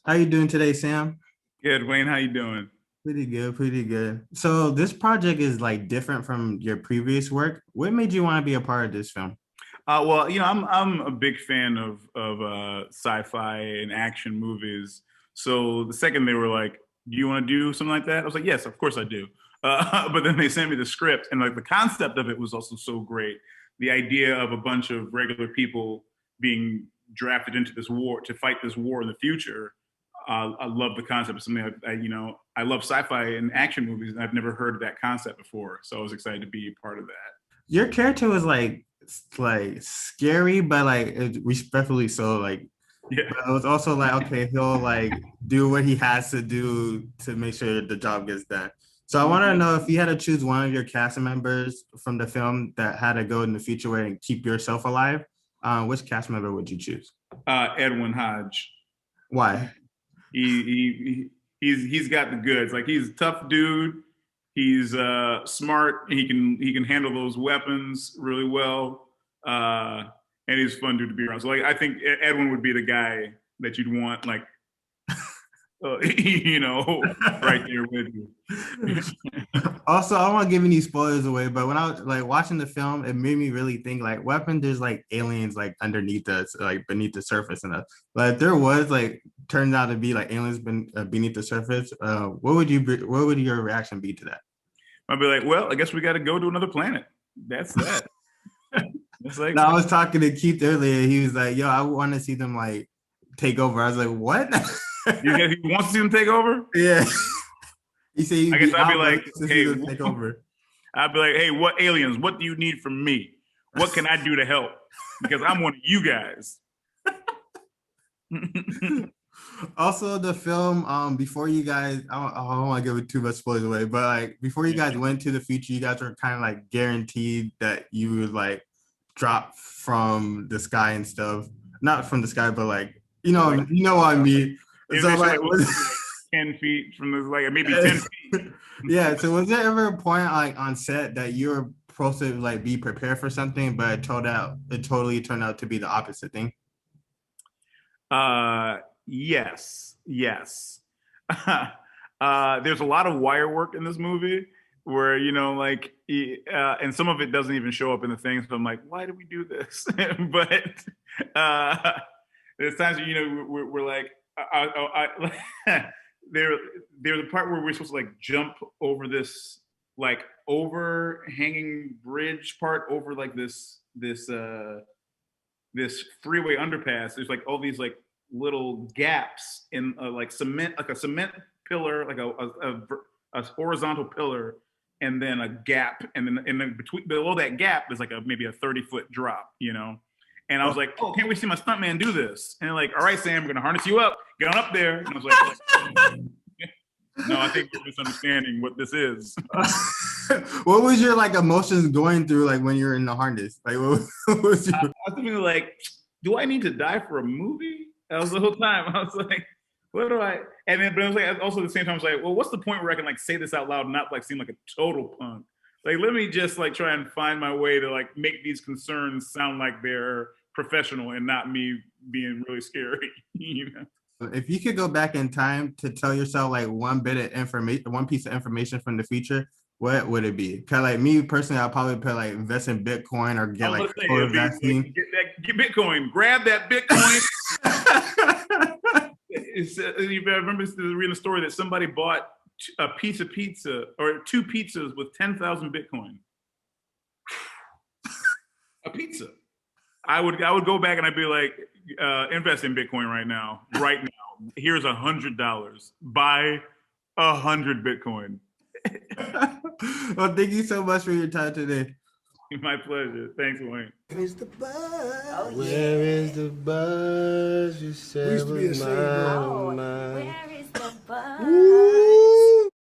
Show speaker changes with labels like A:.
A: How you doing today, Sam?
B: Good, Wayne. How you doing?
A: Pretty good, pretty good. So this project is like different from your previous work. What made you want to be a part of this film?
B: Well, I'm a big fan of sci-fi and action movies. So the second they were like, "Do you want to do something like that?" I was like, "Yes, of course I do." But then they sent me the script, and like the concept of it was also so great. The idea of a bunch of regular people being drafted into this war to fight this war in the future. I love the concept of something. I love sci-fi and action movies, and I've never heard of that concept before. So I was excited to be a part of that.
A: Your character was like scary, but like respectfully so. Like,
B: Yeah.
A: but it was also like okay, he'll like do what he has to do to make sure the job gets done. So I want to know if you had to choose one of your cast members from the film that had to go in the future way and keep yourself alive, which cast member would you choose?
B: Edwin Hodge.
A: Why?
B: He's got the goods. Like he's a tough dude. He's smart. He can handle those weapons really well. And he's a fun dude to be around. So like I think Edwin would be the guy that you'd want like right there with you.
A: Also, I don't want to give any spoilers away, but when I was like watching the film, it made me really think like, what happened? There's like aliens like underneath us, like beneath the surface, and like if there was like turned out to be like aliens beneath the surface. What would your reaction be to that?
B: I'd be like, well, I guess we got to go to another planet. That's that. It's like
A: No, I was talking to Keith earlier. He was like, "Yo, I want to see them like take over." I was like, "What?"
B: he wants to see them take over.
A: Yeah, he said
B: I
A: he'd
B: guess
A: be
B: I'd be
A: out, but
B: like,
A: to see
B: hey,
A: them take over.
B: I'd be like, hey, what aliens? What do you need from me? What can I do to help? Because I'm one of you guys.
A: Also, the film, before you guys, I don't want to give it too much spoilers away, but like before you guys went to the future, you guys were kind of like guaranteed that you would like drop from the sky and stuff. Not from the sky, but like
B: Like,
A: you know what I mean. So
B: eventually,
A: like,
B: like, what, like 10 feet from this, like maybe 10 feet.
A: yeah. So was there ever a point like on set that you were supposed to like be prepared for something, but it totally turned out to be the opposite thing?
B: Yes, yes. There's a lot of wire work in this movie where and some of it doesn't even show up in the thing. So I'm like, why did we do this? But uh, there's times where, we're like, there there's a part where we're supposed to like jump over this like overhanging bridge part over like this freeway underpass. There's like all these like little gaps in like cement, like a cement pillar, like a horizontal pillar, and then a gap, and then between below that gap is like maybe a 30-foot drop. And I was like, oh, can't we see my stuntman do this? And they're like, all right, Sam, we're gonna harness you up, get on up there. And I was like no, I think you're misunderstanding what this is.
A: What was your like emotions going through like when you were in the harness? Like what was
B: I
A: your
B: was thinking like, do I need to die for a movie? That was the whole time. I was like, what do I? And then, but I was like, also at the same time, I was like, well, what's the point where I can like say this out loud and not like seem like a total punk? Like, let me just like try and find my way to like make these concerns sound like they're professional and not me being really scary.
A: if you could go back in time to tell yourself like one bit of information, one piece of information from the future, what would it be? Cause like me personally, I'll probably put like invest in Bitcoin or
B: I
A: get
B: was
A: like
B: gonna say
A: COVID
B: it'd be like
A: vaccine.
B: get Bitcoin, grab that Bitcoin. I remember reading a story that somebody bought a piece of pizza or two pizzas with 10,000 Bitcoin. A pizza. I would go back and I'd be like, invest in Bitcoin right now, right now. Here's $100. Buy 100 Bitcoin.
A: Well, thank you so much for your time today.
B: My pleasure. Thanks, Wayne.
C: Where's the buzz? Oh, yeah.
D: Where is the buzz you said was mine?
C: Oh,
D: Mine?
C: where is the buzz?
D: Ooh.